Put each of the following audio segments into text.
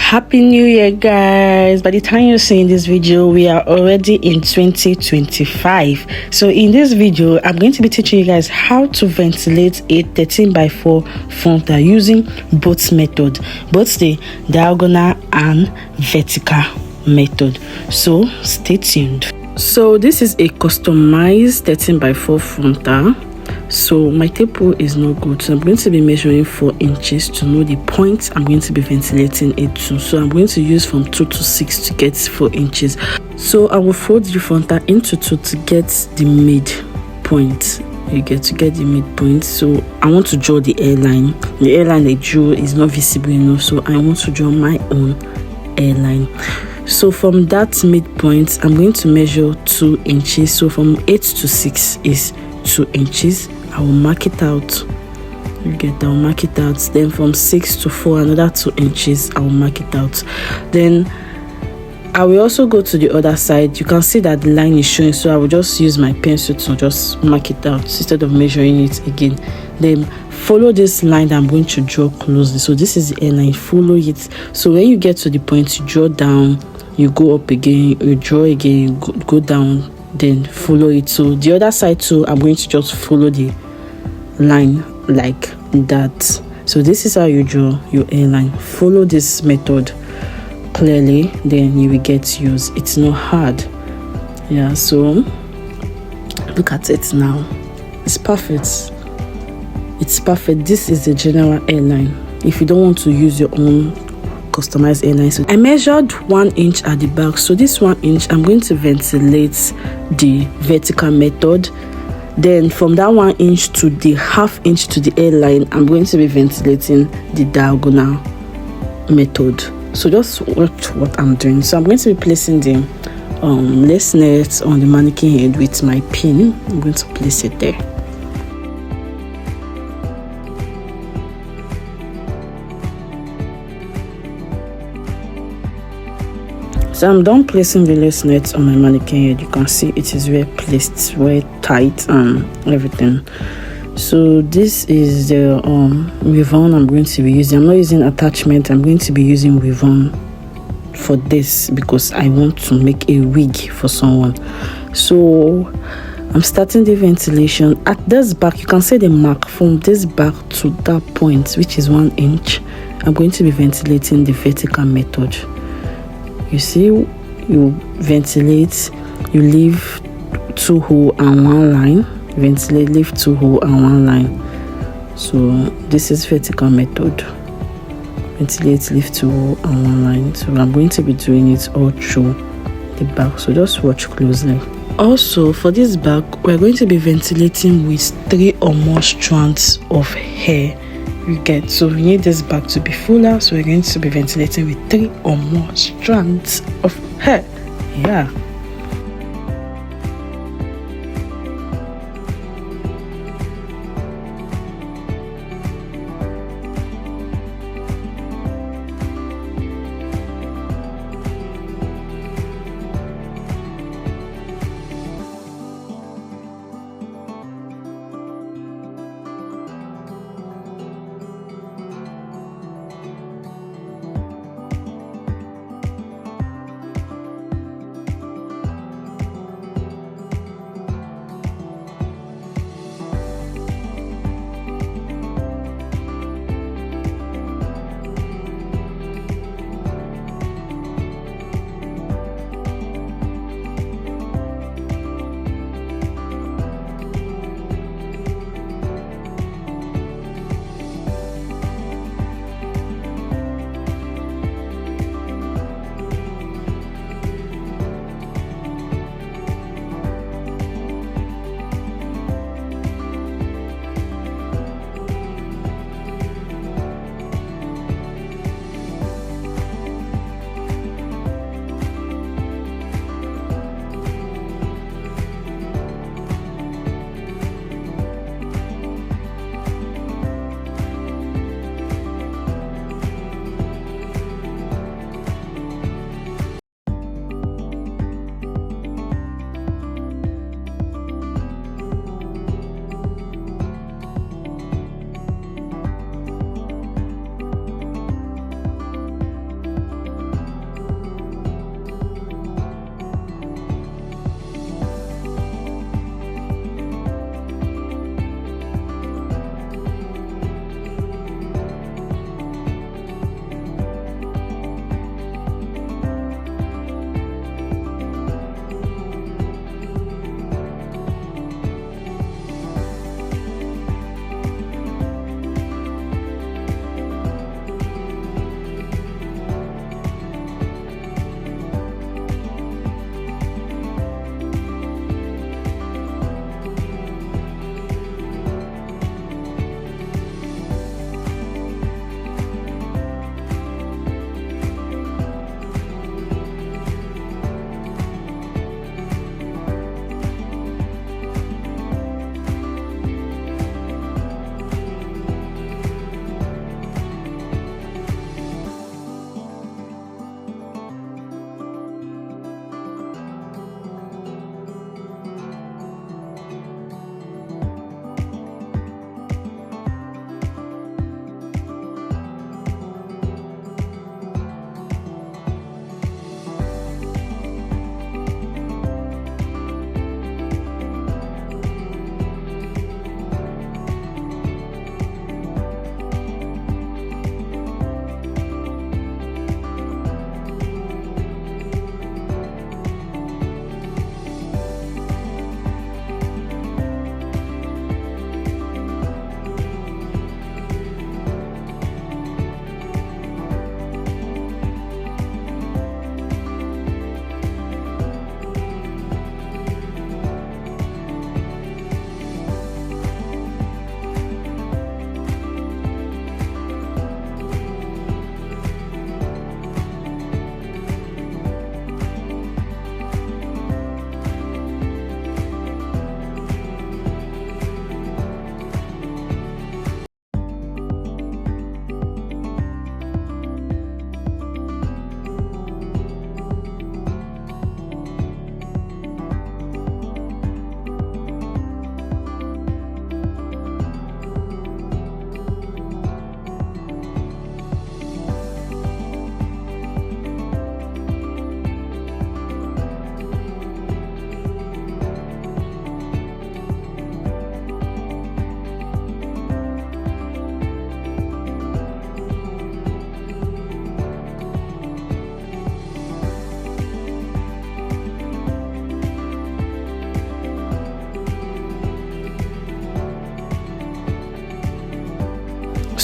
Happy New Year, guys. By the time you're seeing this video, we are already in 2025. So in this video, I'm going to be teaching you guys how to ventilate a 13x4 frontal using both method, both the diagonal and vertical method. So stay tuned. So this is a customized 13x4 frontal. So my tape rule is not good, so I'm going to be measuring 4 inches to know the point I'm going to be ventilating it to. So I'm going to use from 2 to 6 to get 4 inches. So I will fold the frontal into 2 to get the midpoint. You get the midpoint. So I want to draw the airline. The airline I drew is not visible enough, so I want to draw my own airline. So from that midpoint, I'm going to measure 2 inches. So from 8 to 6 is 2 inches. I will mark it out. I'll mark it out. Then from 6 to 4, another 2 inches. I will mark it out. Then I will also go to the other side. You can see that the line is showing, so I will just use my pencil to just mark it out instead of measuring it again. Then follow this line that I'm going to draw closely. So this is the airline. Follow it. So when you get to the point, you draw down, you go up again, you draw again, you go down, then follow it. So the other side too, I'm going to just follow the line like that. So this is how you draw your airline. Follow this method clearly, then you will get yours. It's not hard. Yeah, so look at it now. It's perfect. It's perfect. This is the general airline. If you don't want to use your own customized airline, so I measured 1 inch at the back. So this 1 inch, I'm going to ventilate the vertical method. Then from that 1 inch to the ½ inch to the airline, I'm going to be ventilating the diagonal method. So just watch what I'm doing. So I'm going to be placing the lace net on the mannequin head with my pin. I'm going to place it there. So I'm done placing the lace net on my mannequin head. You can see it is well placed, well tight and everything. So this is the ribbon I'm going to be using. I'm not using attachment. I'm going to be using ribbon for this because I want to make a wig for someone. So I'm starting the ventilation at this back. You can see the mark from this back to that point, which is 1 inch. I'm going to be ventilating the vertical method. You see, you ventilate, you leave 2 holes and 1 line. Ventilate, leave 2 holes and 1 line. So this is vertical method. Ventilate, leave 2 holes and 1 line. So I'm going to be doing it all through the back. So just watch closely. Also, for this back, we're going to be ventilating with 3 or more strands of hair. You get, so we need this back to be fuller, so we're going to be ventilating with 3 or more strands of hair. Yeah.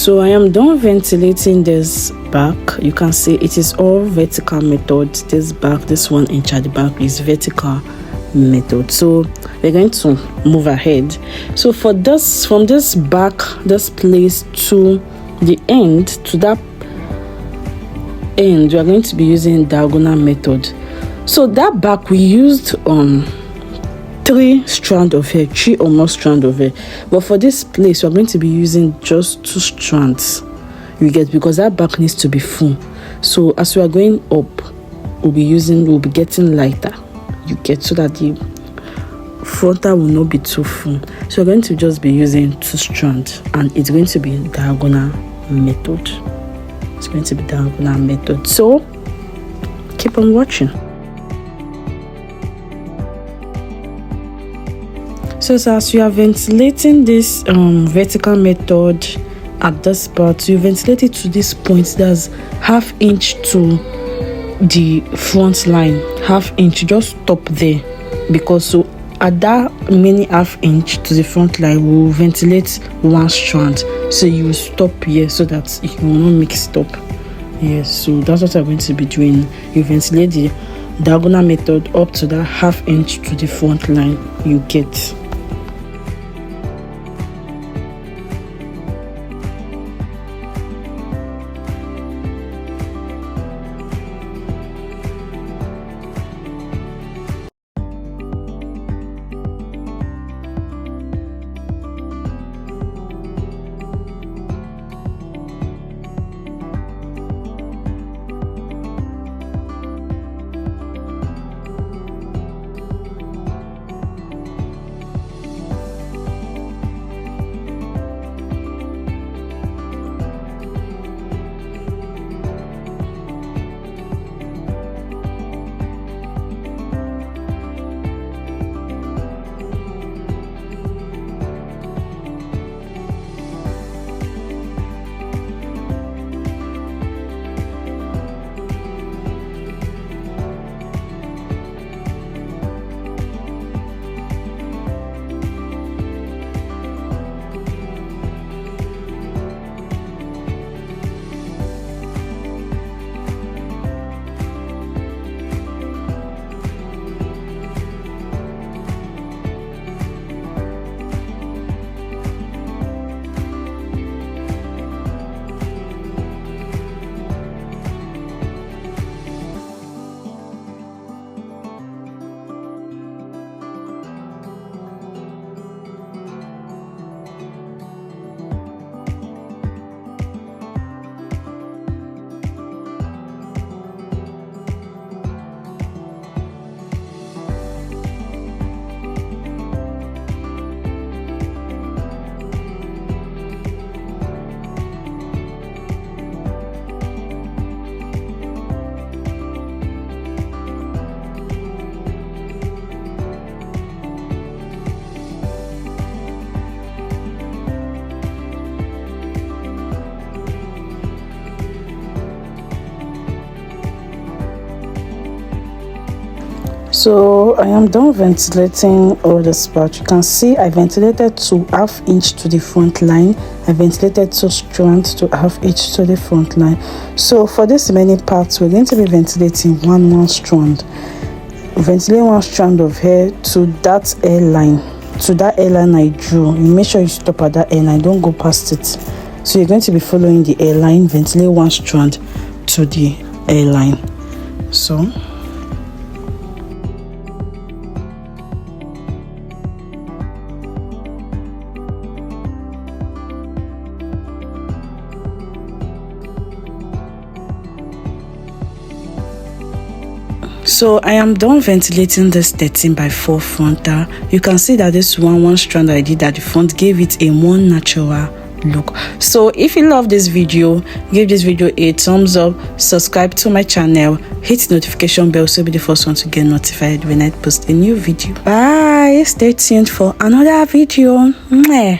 So I am done ventilating this back. You can see it is all vertical method. This back, this 1 inch at the back is vertical method. So we're going to move ahead. So for this, from this back, this place to the end, to that end, we are going to be using diagonal method. So that back we used 3 strands of hair, 3 or more strands of hair, but for this place we're going to be using just 2 strands, you get, because that back needs to be full. So as we are going up, we'll be getting lighter, you get, so that the frontal will not be too full. So we're going to just be using 2 strands, and it's going to be diagonal method. It's going to be diagonal method. So keep on watching. So as you are ventilating this vertical method at this part, you ventilate it to this point, that's 1/2 inch to the front line, 1/2 inch, just stop there, because so at that many 1/2 inch to the front line we'll ventilate 1 strand. So you will stop here so that you will not mix it up. Yes, so that's what I'm going to be doing. You ventilate the diagonal method up to that 1/2 inch to the front line, you get. So I am done ventilating all this part. You can see I ventilated to 1/2 inch to the front line. I ventilated 2 strands to 1/2 inch to the front line. So for this remaining parts, we're going to be ventilating one strand. Ventilate 1 strand of hair to that hairline. To that hairline I drew. You make sure you stop at that hairline, don't go past it. So you're going to be following the hairline, ventilate 1 strand to the hairline. So I am done ventilating this 13x4 frontal. You can see that this one strand I did at the front gave it a more natural look. So if you love this video, give this video a thumbs up, subscribe to my channel, hit the notification bell so you'll be the first one to get notified when I post a new video. Bye, stay tuned for another video. Mwah.